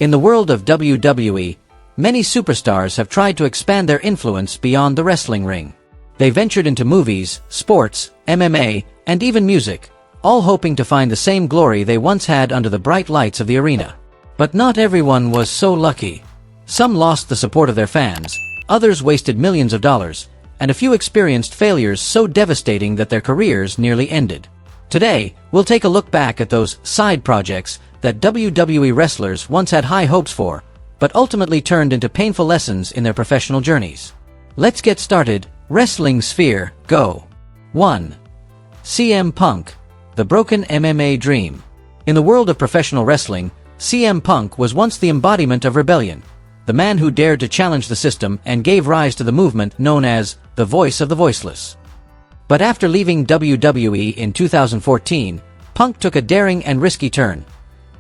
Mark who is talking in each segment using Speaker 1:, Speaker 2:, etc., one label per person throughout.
Speaker 1: In the world of WWE, many superstars have tried to expand their influence beyond the wrestling ring. They ventured into movies, sports, MMA, and even music, all hoping to find the same glory they once had under the bright lights of the arena. But not everyone was so lucky. Some lost the support of their fans, others wasted millions of dollars, and a few experienced failures so devastating that their careers nearly ended. Today, we'll take a look back at those side projects that WWE wrestlers once had high hopes for, but ultimately turned into painful lessons in their professional journeys. Let's get started. Wrestling Sphere, go! 1. CM Punk, the broken MMA dream. In the world of professional wrestling, CM Punk was once the embodiment of rebellion, the man who dared to challenge the system and gave rise to the movement known as the Voice of the Voiceless. But after leaving WWE in 2014, Punk took a daring and risky turn.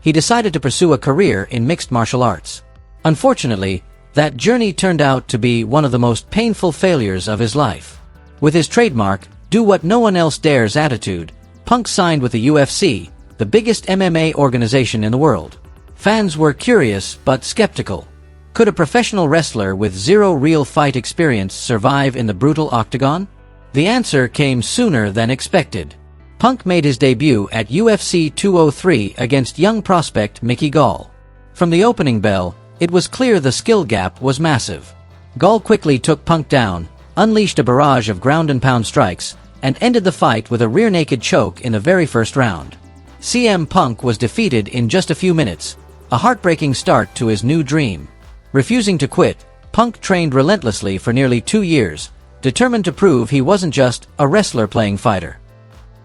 Speaker 1: He decided to pursue a career in mixed martial arts. Unfortunately, that journey turned out to be one of the most painful failures of his life. With his trademark, do what no one else dares attitude, Punk signed with the UFC, the biggest MMA organization in the world. Fans were curious but skeptical. Could a professional wrestler with zero real fight experience survive in the brutal octagon? The answer came sooner than expected. Punk made his debut at UFC 203 against young prospect Mickey Gall. From the opening bell, it was clear the skill gap was massive. Gall quickly took Punk down, unleashed a barrage of ground-and-pound strikes, and ended the fight with a rear-naked choke in the very first round. CM Punk was defeated in just a few minutes, a heartbreaking start to his new dream. Refusing to quit, Punk trained relentlessly for nearly 2 years, determined to prove he wasn't just a wrestler playing fighter.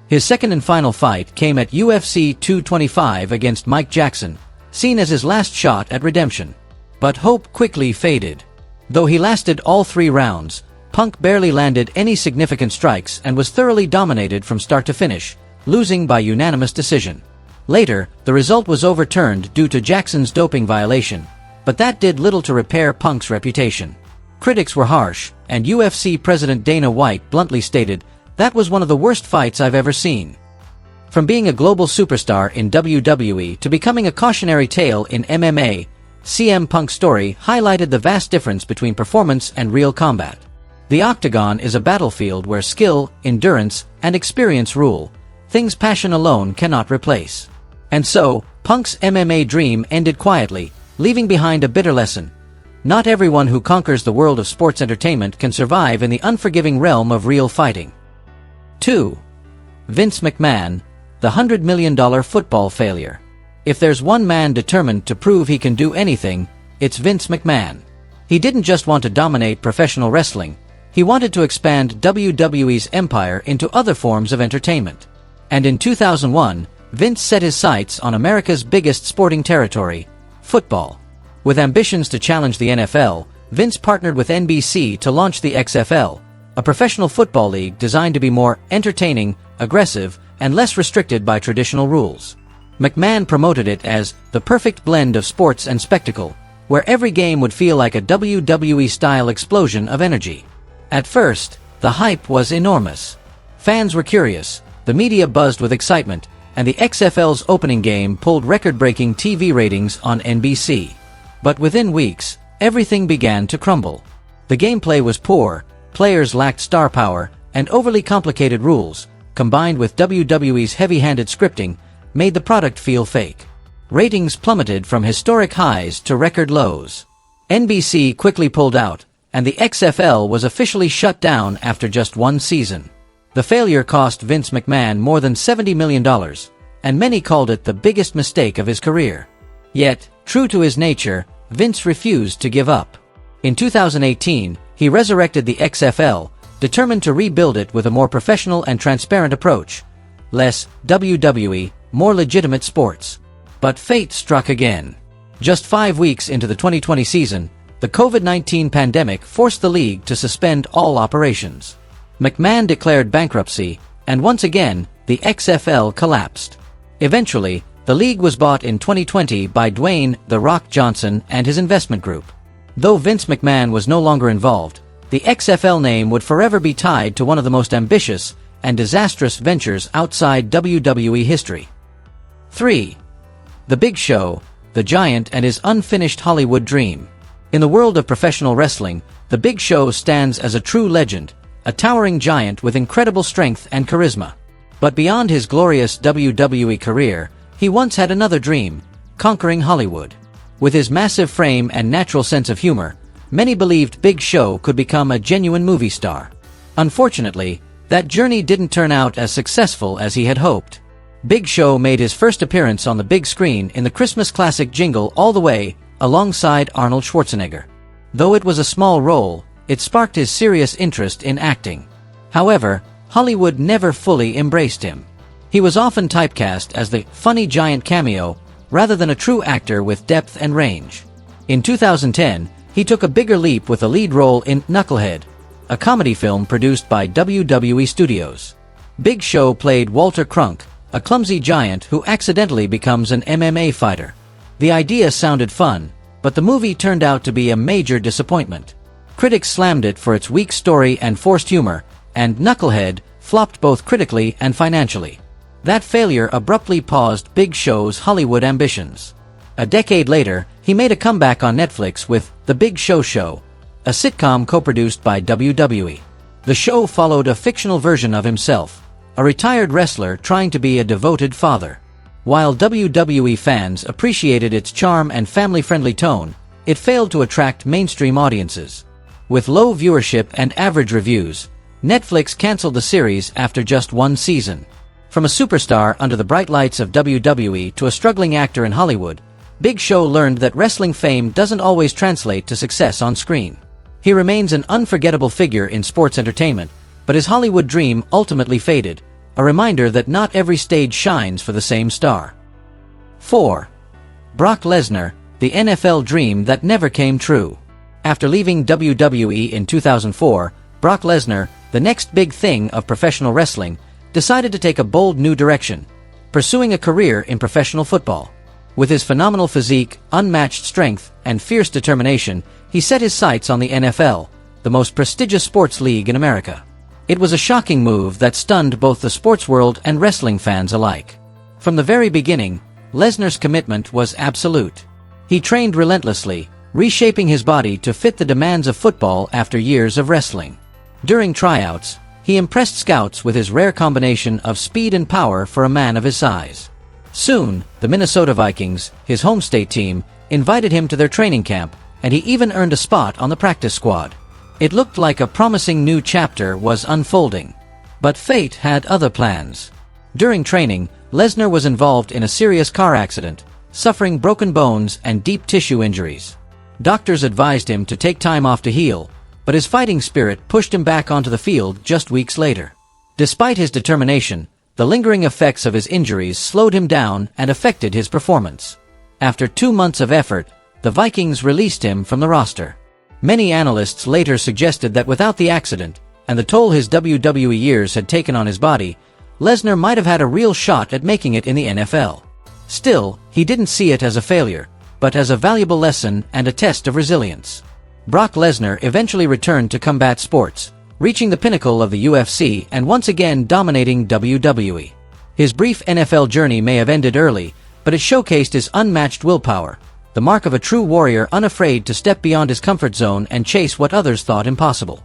Speaker 1: His second and final fight came at UFC 225 against Mike Jackson, seen as his last shot at redemption. But hope quickly faded. Though he lasted all 3 rounds, Punk barely landed any significant strikes and was thoroughly dominated from start to finish, losing by unanimous decision. Later, the result was overturned due to Jackson's doping violation, but that did little to repair Punk's reputation. Critics were harsh, and UFC President Dana White bluntly stated, "That was one of the worst fights I've ever seen." From being a global superstar in WWE to becoming a cautionary tale in MMA, CM Punk's story highlighted the vast difference between performance and real combat. The octagon is a battlefield where skill, endurance, and experience rule, things passion alone cannot replace. And so, Punk's MMA dream ended quietly, leaving behind a bitter lesson. Not everyone who conquers the world of sports entertainment can survive in the unforgiving realm of real fighting. 2. Vince McMahon, the $100 million football failure. If there's one man determined to prove he can do anything, it's Vince McMahon. He didn't just want to dominate professional wrestling, he wanted to expand WWE's empire into other forms of entertainment. And in 2001, Vince set his sights on America's biggest sporting territory, football. With ambitions to challenge the NFL, Vince partnered with NBC to launch the XFL, a professional football league designed to be more entertaining, aggressive, and less restricted by traditional rules. McMahon promoted it as the perfect blend of sports and spectacle, where every game would feel like a WWE-style explosion of energy. At first, the hype was enormous. Fans were curious, the media buzzed with excitement, and the XFL's opening game pulled record-breaking TV ratings on NBC. But within weeks, everything began to crumble. The gameplay was poor, players lacked star power, and overly complicated rules, combined with WWE's heavy-handed scripting, made the product feel fake. Ratings plummeted from historic highs to record lows. NBC quickly pulled out, and the XFL was officially shut down after just 1 season. The failure cost Vince McMahon more than $70 million, and many called it the biggest mistake of his career. Yet, true to his nature, Vince refused to give up. In 2018, he resurrected the XFL, determined to rebuild it with a more professional and transparent approach. Less WWE, more legitimate sports. But fate struck again. Just 5 weeks into the 2020 season, the COVID-19 pandemic forced the league to suspend all operations. McMahon declared bankruptcy, and once again, the XFL collapsed. Eventually, the league was bought in 2020 by Dwayne "The Rock" Johnson and his investment group. Though Vince McMahon was no longer involved, the XFL name would forever be tied to one of the most ambitious and disastrous ventures outside WWE history. 3. The Big Show, the Giant and his unfinished Hollywood dream. In the world of professional wrestling, the Big Show stands as a true legend, a towering giant with incredible strength and charisma. But beyond his glorious WWE career, he once had another dream: conquering Hollywood. With his massive frame and natural sense of humor, many believed Big Show could become a genuine movie star. Unfortunately, that journey didn't turn out as successful as he had hoped. Big Show made his first appearance on the big screen in the Christmas classic Jingle All the Way, alongside Arnold Schwarzenegger. Though it was a small role, it sparked his serious interest in acting. However, Hollywood never fully embraced him. He was often typecast as the funny giant cameo, rather than a true actor with depth and range. In 2010, he took a bigger leap with a lead role in Knucklehead, a comedy film produced by WWE Studios. Big Show played Walter Crunk, a clumsy giant who accidentally becomes an MMA fighter. The idea sounded fun, but the movie turned out to be a major disappointment. Critics slammed it for its weak story and forced humor, and Knucklehead flopped both critically and financially. That failure abruptly paused Big Show's Hollywood ambitions. A decade later, he made a comeback on Netflix with The Big Show Show, a sitcom co-produced by WWE. The show followed a fictional version of himself, a retired wrestler trying to be a devoted father. While WWE fans appreciated its charm and family-friendly tone, it failed to attract mainstream audiences. With low viewership and average reviews, Netflix canceled the series after just one season. From a superstar under the bright lights of WWE to a struggling actor in Hollywood, Big Show learned that wrestling fame doesn't always translate to success on screen. He remains an unforgettable figure in sports entertainment, but his Hollywood dream ultimately faded, a reminder that not every stage shines for the same star. 4. Brock Lesnar, the NFL dream that never came true. After leaving WWE in 2004, Brock Lesnar, the next big thing of professional wrestling, decided to take a bold new direction, pursuing a career in professional football. With his phenomenal physique, unmatched strength, and fierce determination, he set his sights on the NFL, the most prestigious sports league in America. It was a shocking move that stunned both the sports world and wrestling fans alike. From the very beginning, Lesnar's commitment was absolute. He trained relentlessly, reshaping his body to fit the demands of football after years of wrestling. During tryouts, he impressed scouts with his rare combination of speed and power for a man of his size. Soon, the Minnesota Vikings, his home state team, invited him to their training camp, and he even earned a spot on the practice squad. It looked like a promising new chapter was unfolding. But fate had other plans. During training, Lesnar was involved in a serious car accident, suffering broken bones and deep tissue injuries. Doctors advised him to take time off to heal, but his fighting spirit pushed him back onto the field just weeks later. Despite his determination, the lingering effects of his injuries slowed him down and affected his performance. After 2 months of effort, the Vikings released him from the roster. Many analysts later suggested that without the accident, and the toll his WWE years had taken on his body, Lesnar might have had a real shot at making it in the NFL. Still, he didn't see it as a failure, but as a valuable lesson and a test of resilience. Brock Lesnar eventually returned to combat sports, reaching the pinnacle of the UFC and once again dominating WWE. His brief NFL journey may have ended early, but it showcased his unmatched willpower, the mark of a true warrior unafraid to step beyond his comfort zone and chase what others thought impossible.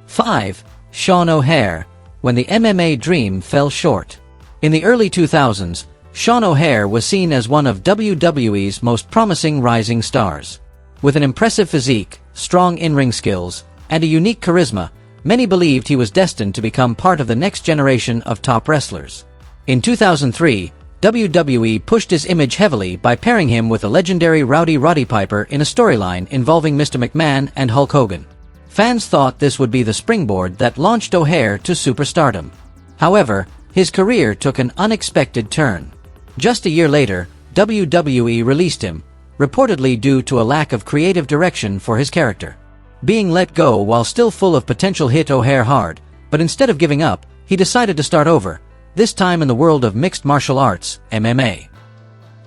Speaker 1: 5. Sean O'Haire, when the MMA dream fell short. In the early 2000s, Sean O'Haire was seen as one of WWE's most promising rising stars. With an impressive physique, strong in-ring skills, and a unique charisma, many believed he was destined to become part of the next generation of top wrestlers. In 2003, WWE pushed his image heavily by pairing him with the legendary Rowdy Roddy Piper in a storyline involving Mr. McMahon and Hulk Hogan. Fans thought this would be the springboard that launched O'Haire to superstardom. However, his career took an unexpected turn. Just a year later, WWE released him, reportedly due to a lack of creative direction for his character. Being let go while still full of potential hit O'Haire hard, but instead of giving up, he decided to start over, this time in the world of mixed martial arts, MMA.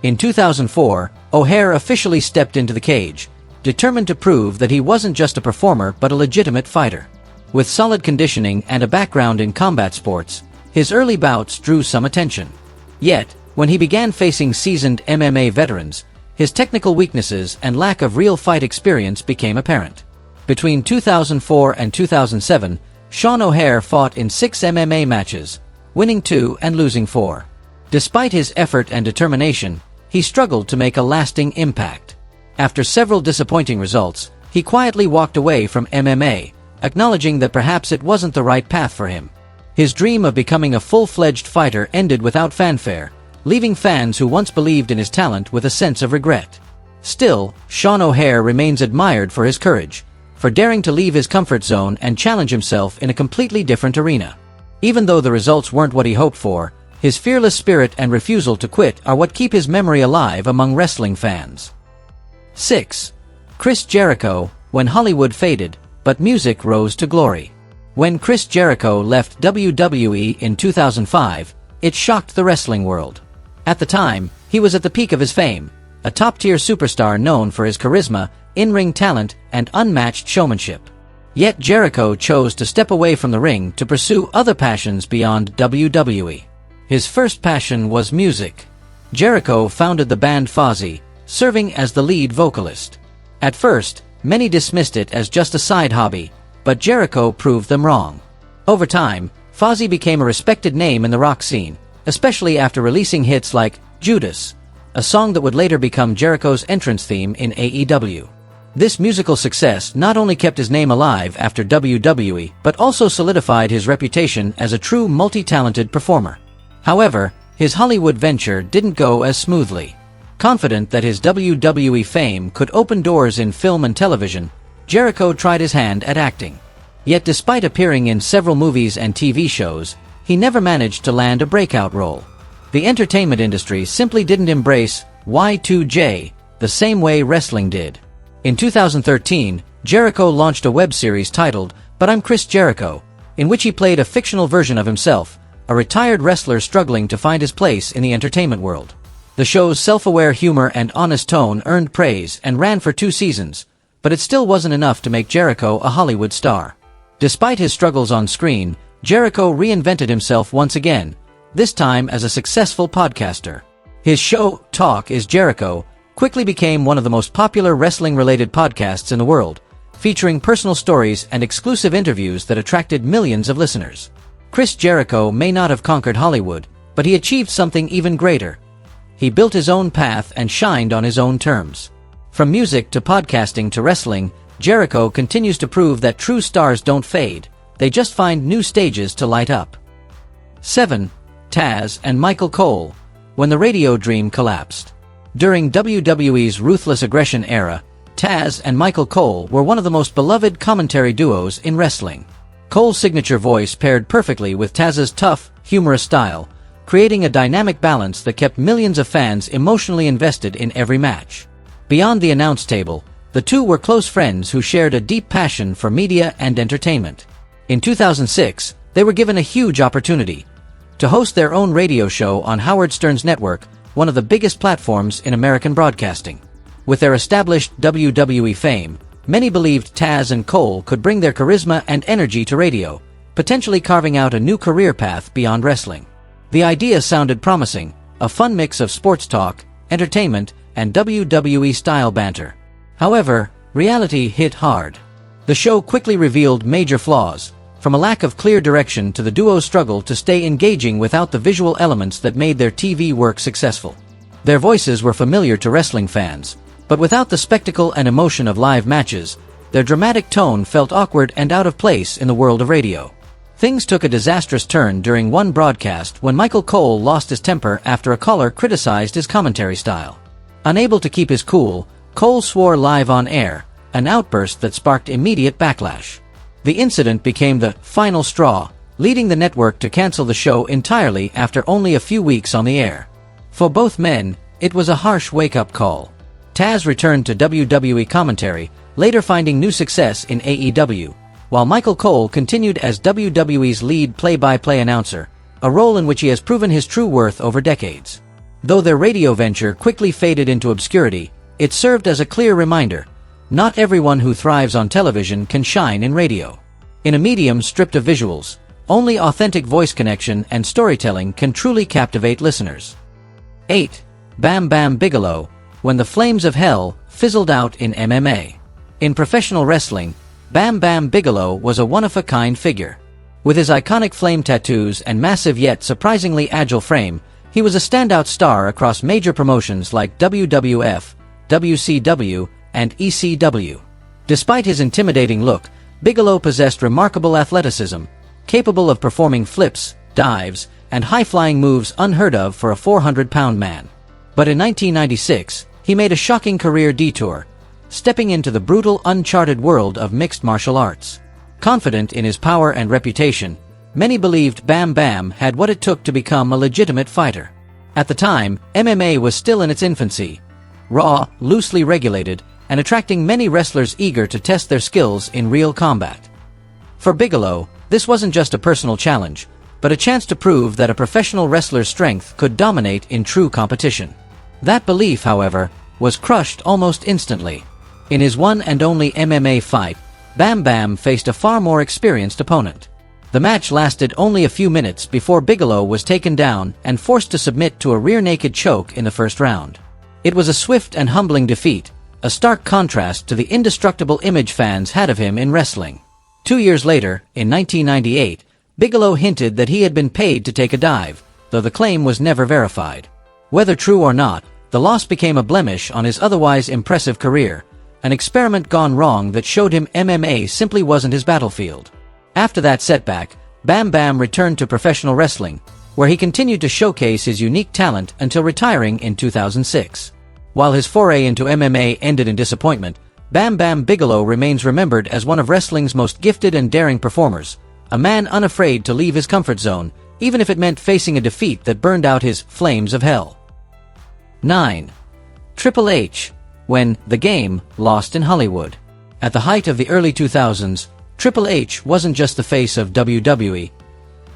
Speaker 1: In 2004, O'Haire officially stepped into the cage, determined to prove that he wasn't just a performer but a legitimate fighter. With solid conditioning and a background in combat sports, his early bouts drew some attention. Yet, when he began facing seasoned MMA veterans, his technical weaknesses and lack of real fight experience became apparent. Between 2004 and 2007, Sean O'Haire fought in 6 MMA matches, winning 2 and losing 4. Despite his effort and determination, he struggled to make a lasting impact. After several disappointing results, he quietly walked away from MMA, acknowledging that perhaps it wasn't the right path for him. His dream of becoming a full-fledged fighter ended without fanfare, leaving fans who once believed in his talent with a sense of regret. Still, Sean O'Haire remains admired for his courage, for daring to leave his comfort zone and challenge himself in a completely different arena. Even though the results weren't what he hoped for, his fearless spirit and refusal to quit are what keep his memory alive among wrestling fans. 6. Chris Jericho, when Hollywood faded, but music rose to glory. When Chris Jericho left WWE in 2005, it shocked the wrestling world. At the time, he was at the peak of his fame, a top-tier superstar known for his charisma, in-ring talent, and unmatched showmanship. Yet Jericho chose to step away from the ring to pursue other passions beyond WWE. His first passion was music. Jericho founded the band Fozzy, serving as the lead vocalist. At first, many dismissed it as just a side hobby, but Jericho proved them wrong. Over time, Fozzy became a respected name in the rock scene, especially after releasing hits like Judas, a song that would later become Jericho's entrance theme in AEW. This musical success not only kept his name alive after WWE, but also solidified his reputation as a true multi-talented performer. However, his Hollywood venture didn't go as smoothly. Confident that his WWE fame could open doors in film and television, Jericho tried his hand at acting. Yet despite appearing in several movies and TV shows, he never managed to land a breakout role. The entertainment industry simply didn't embrace Y2J the same way wrestling did. In 2013, Jericho launched a web series titled But I'm Chris Jericho, in which he played a fictional version of himself, a retired wrestler struggling to find his place in the entertainment world. The show's self-aware humor and honest tone earned praise and ran for 2 seasons, but it still wasn't enough to make Jericho a Hollywood star. Despite his struggles on screen, Jericho reinvented himself once again, this time as a successful podcaster. His show, Talk is Jericho, quickly became one of the most popular wrestling-related podcasts in the world, featuring personal stories and exclusive interviews that attracted millions of listeners. Chris Jericho may not have conquered Hollywood, but he achieved something even greater. He built his own path and shined on his own terms. From music to podcasting to wrestling, Jericho continues to prove that true stars don't fade, they just find new stages to light up. 7. Taz and Michael Cole, when the radio dream collapsed. During WWE's Ruthless Aggression era, Taz and Michael Cole were one of the most beloved commentary duos in wrestling. Cole's signature voice paired perfectly with Taz's tough, humorous style, creating a dynamic balance that kept millions of fans emotionally invested in every match. Beyond the announce table, the two were close friends who shared a deep passion for media and entertainment. In 2006, they were given a huge opportunity to host their own radio show on Howard Stern's network, one of the biggest platforms in American broadcasting. With their established WWE fame, many believed Taz and Cole could bring their charisma and energy to radio, potentially carving out a new career path beyond wrestling. The idea sounded promising, a fun mix of sports talk, entertainment, and WWE-style banter. However, reality hit hard. The show quickly revealed major flaws, from a lack of clear direction to the duo's struggle to stay engaging without the visual elements that made their TV work successful. Their voices were familiar to wrestling fans, but without the spectacle and emotion of live matches, their dramatic tone felt awkward and out of place in the world of radio. Things took a disastrous turn during one broadcast when Michael Cole lost his temper after a caller criticized his commentary style. Unable to keep his cool, Cole swore live on air, an outburst that sparked immediate backlash. The incident became the final straw, leading the network to cancel the show entirely after only a few weeks on the air. For both men, it was a harsh wake-up call. Taz returned to WWE commentary, later finding new success in AEW, while Michael Cole continued as WWE's lead play-by-play announcer, a role in which he has proven his true worth over decades. Though their radio venture quickly faded into obscurity, it served as a clear reminder: not everyone who thrives on television can shine in radio. In a medium stripped of visuals, only authentic voice connection and storytelling can truly captivate listeners. 8. Bam Bam Bigelow, when the flames of hell fizzled out in MMA. In professional wrestling, Bam Bam Bigelow was a one-of-a-kind figure. With his iconic flame tattoos and massive yet surprisingly agile frame, he was a standout star across major promotions like WWF, WCW, and ECW. Despite his intimidating look, Bigelow possessed remarkable athleticism, capable of performing flips, dives, and high-flying moves unheard of for a 400-pound man. But in 1996, he made a shocking career detour, stepping into the brutal, uncharted world of mixed martial arts. Confident in his power and reputation, many believed Bam Bam had what it took to become a legitimate fighter. At the time, MMA was still in its infancy, raw, loosely regulated, and attracting many wrestlers eager to test their skills in real combat. For Bigelow, this wasn't just a personal challenge, but a chance to prove that a professional wrestler's strength could dominate in true competition. That belief, however, was crushed almost instantly. In his one and only MMA fight, Bam Bam faced a far more experienced opponent. The match lasted only a few minutes before Bigelow was taken down and forced to submit to a rear-naked choke in the first round. It was a swift and humbling defeat, a stark contrast to the indestructible image fans had of him in wrestling. 2 years later, in 1998, Bigelow hinted that he had been paid to take a dive, though the claim was never verified. Whether true or not, the loss became a blemish on his otherwise impressive career, an experiment gone wrong that showed him MMA simply wasn't his battlefield. After that setback, Bam Bam returned to professional wrestling, where he continued to showcase his unique talent until retiring in 2006. While his foray into MMA ended in disappointment, Bam Bam Bigelow remains remembered as one of wrestling's most gifted and daring performers, a man unafraid to leave his comfort zone, even if it meant facing a defeat that burned out his flames of hell. 9. Triple H, when The Game lost in Hollywood. At the height of the early 2000s, Triple H wasn't just the face of WWE.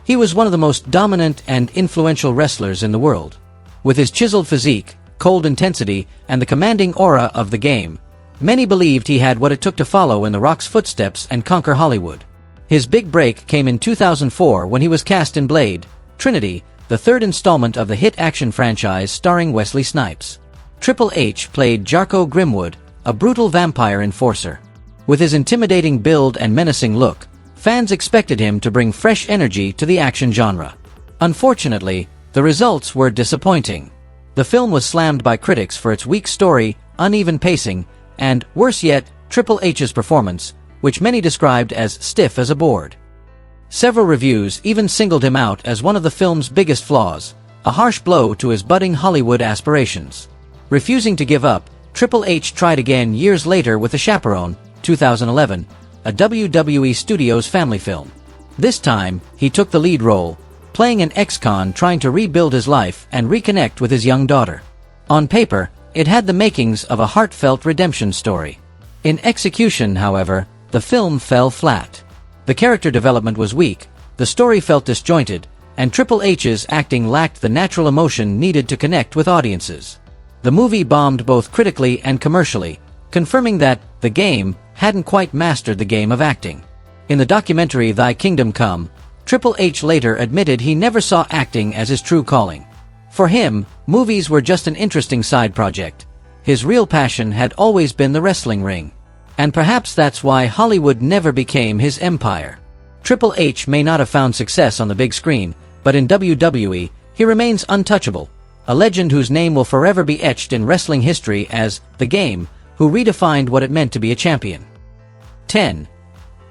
Speaker 1: He was one of the most dominant and influential wrestlers in the world. With his chiseled physique, cold intensity, and the commanding aura of The Game, many believed he had what it took to follow in The Rock's footsteps and conquer Hollywood. His big break came in 2004 when he was cast in Blade, Trinity, the third installment of the hit action franchise starring Wesley Snipes. Triple H played Jericho Grimwood, a brutal vampire enforcer. With his intimidating build and menacing look, fans expected him to bring fresh energy to the action genre. Unfortunately, the results were disappointing. The film was slammed by critics for its weak story, uneven pacing, and, worse yet, Triple H's performance, which many described as stiff as a board. Several reviews even singled him out as one of the film's biggest flaws, a harsh blow to his budding Hollywood aspirations. Refusing to give up, Triple H tried again years later with The Chaperone, 2011, a WWE Studios family film. This time, he took the lead role, playing an ex-con trying to rebuild his life and reconnect with his young daughter. On paper, it had the makings of a heartfelt redemption story. In execution, however, the film fell flat. The character development was weak, the story felt disjointed, and Triple H's acting lacked the natural emotion needed to connect with audiences. The movie bombed both critically and commercially, confirming that The Game hadn't quite mastered the game of acting. In the documentary Thy Kingdom Come, Triple H later admitted he never saw acting as his true calling. For him, movies were just an interesting side project. His real passion had always been the wrestling ring. And perhaps that's why Hollywood never became his empire. Triple H may not have found success on the big screen, but in WWE, he remains untouchable, a legend whose name will forever be etched in wrestling history as The Game, who redefined what it meant to be a champion. 10.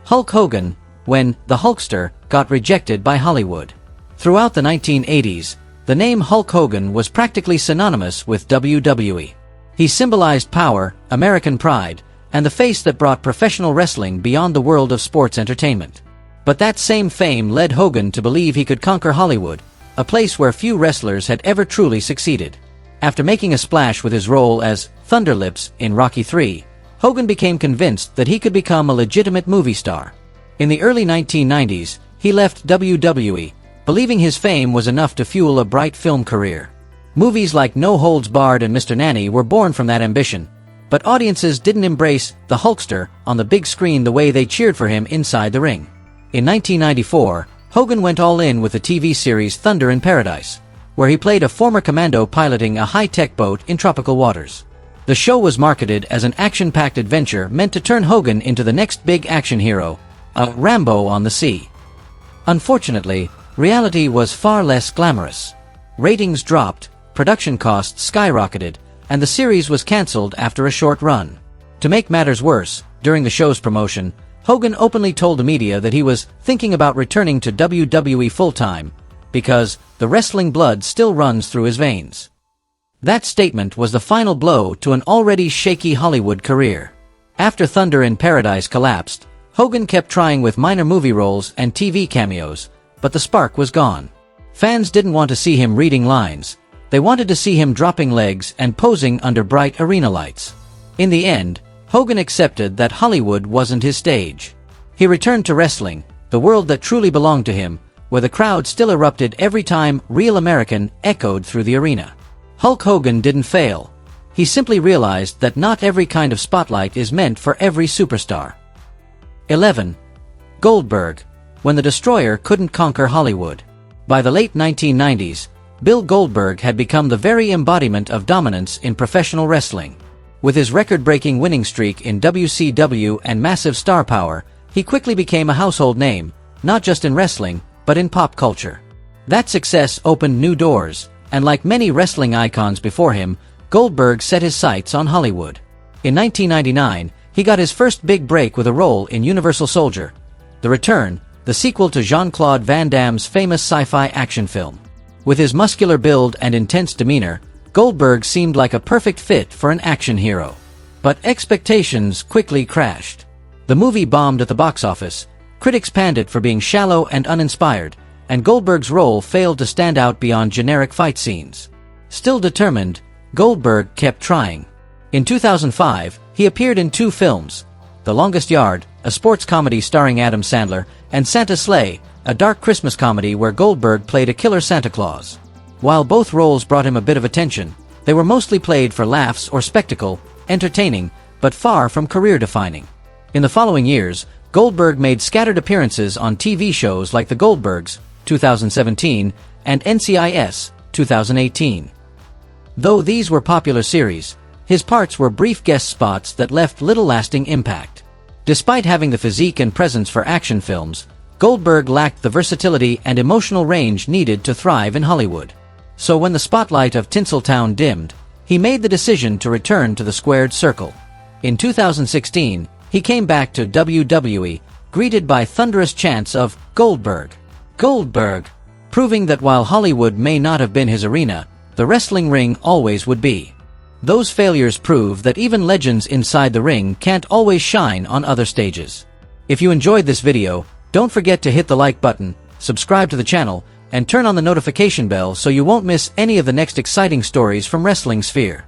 Speaker 1: Hulk Hogan, when the Hulkster got rejected by Hollywood. Throughout the 1980s, the name Hulk Hogan was practically synonymous with WWE. He symbolized power, American pride, and the face that brought professional wrestling beyond the world of sports entertainment. But that same fame led Hogan to believe he could conquer Hollywood, a place where few wrestlers had ever truly succeeded. After making a splash with his role as Thunderlips in Rocky III, Hogan became convinced that he could become a legitimate movie star. In the early 1990s, he left WWE, believing his fame was enough to fuel a bright film career. Movies like No Holds Barred and Mr. Nanny were born from that ambition, but audiences didn't embrace the Hulkster on the big screen the way they cheered for him inside the ring. In 1994, Hogan went all in with the TV series Thunder in Paradise, where he played a former commando piloting a high-tech boat in tropical waters. The show was marketed as an action-packed adventure meant to turn Hogan into the next big action hero, a Rambo on the sea. Unfortunately, reality was far less glamorous. Ratings dropped, production costs skyrocketed, and the series was cancelled after a short run. To make matters worse, during the show's promotion, Hogan openly told the media that he was thinking about returning to WWE full-time, because the wrestling blood still runs through his veins. That statement was the final blow to an already shaky Hollywood career. After Thunder in Paradise collapsed, Hogan kept trying with minor movie roles and TV cameos, but the spark was gone. Fans didn't want to see him reading lines. They wanted to see him dropping legs and posing under bright arena lights. In the end, Hogan accepted that Hollywood wasn't his stage. He returned to wrestling, the world that truly belonged to him, where the crowd still erupted every time "Real American" echoed through the arena. Hulk Hogan didn't fail. He simply realized that not every kind of spotlight is meant for every superstar. 11. Goldberg. When the Destroyer couldn't conquer Hollywood. By the late 1990s, Bill Goldberg had become the very embodiment of dominance in professional wrestling. With his record-breaking winning streak in WCW and massive star power, he quickly became a household name, not just in wrestling, but in pop culture. That success opened new doors, and like many wrestling icons before him, Goldberg set his sights on Hollywood. In 1999, he got his first big break with a role in Universal Soldier: The Return, the sequel to Jean-Claude Van Damme's famous sci-fi action film. With his muscular build and intense demeanor, Goldberg seemed like a perfect fit for an action hero. But expectations quickly crashed. The movie bombed at the box office, critics panned it for being shallow and uninspired, and Goldberg's role failed to stand out beyond generic fight scenes. Still determined, Goldberg kept trying. In 2005, he appeared in 2 films: The Longest Yard, a sports comedy starring Adam Sandler, and Santa's Sleigh, a dark Christmas comedy where Goldberg played a killer Santa Claus. While both roles brought him a bit of attention, they were mostly played for laughs or spectacle, entertaining, but far from career-defining. In the following years, Goldberg made scattered appearances on TV shows like The Goldbergs, 2017, and NCIS, 2018. Though these were popular series, his parts were brief guest spots that left little lasting impact. Despite having the physique and presence for action films, Goldberg lacked the versatility and emotional range needed to thrive in Hollywood. So when the spotlight of Tinseltown dimmed, he made the decision to return to the squared circle. In 2016, he came back to WWE, greeted by thunderous chants of "Goldberg! Goldberg!" proving that while Hollywood may not have been his arena, the wrestling ring always would be. Those failures prove that even legends inside the ring can't always shine on other stages. If you enjoyed this video, don't forget to hit the like button, subscribe to the channel, and turn on the notification bell so you won't miss any of the next exciting stories from Wrestling Sphere.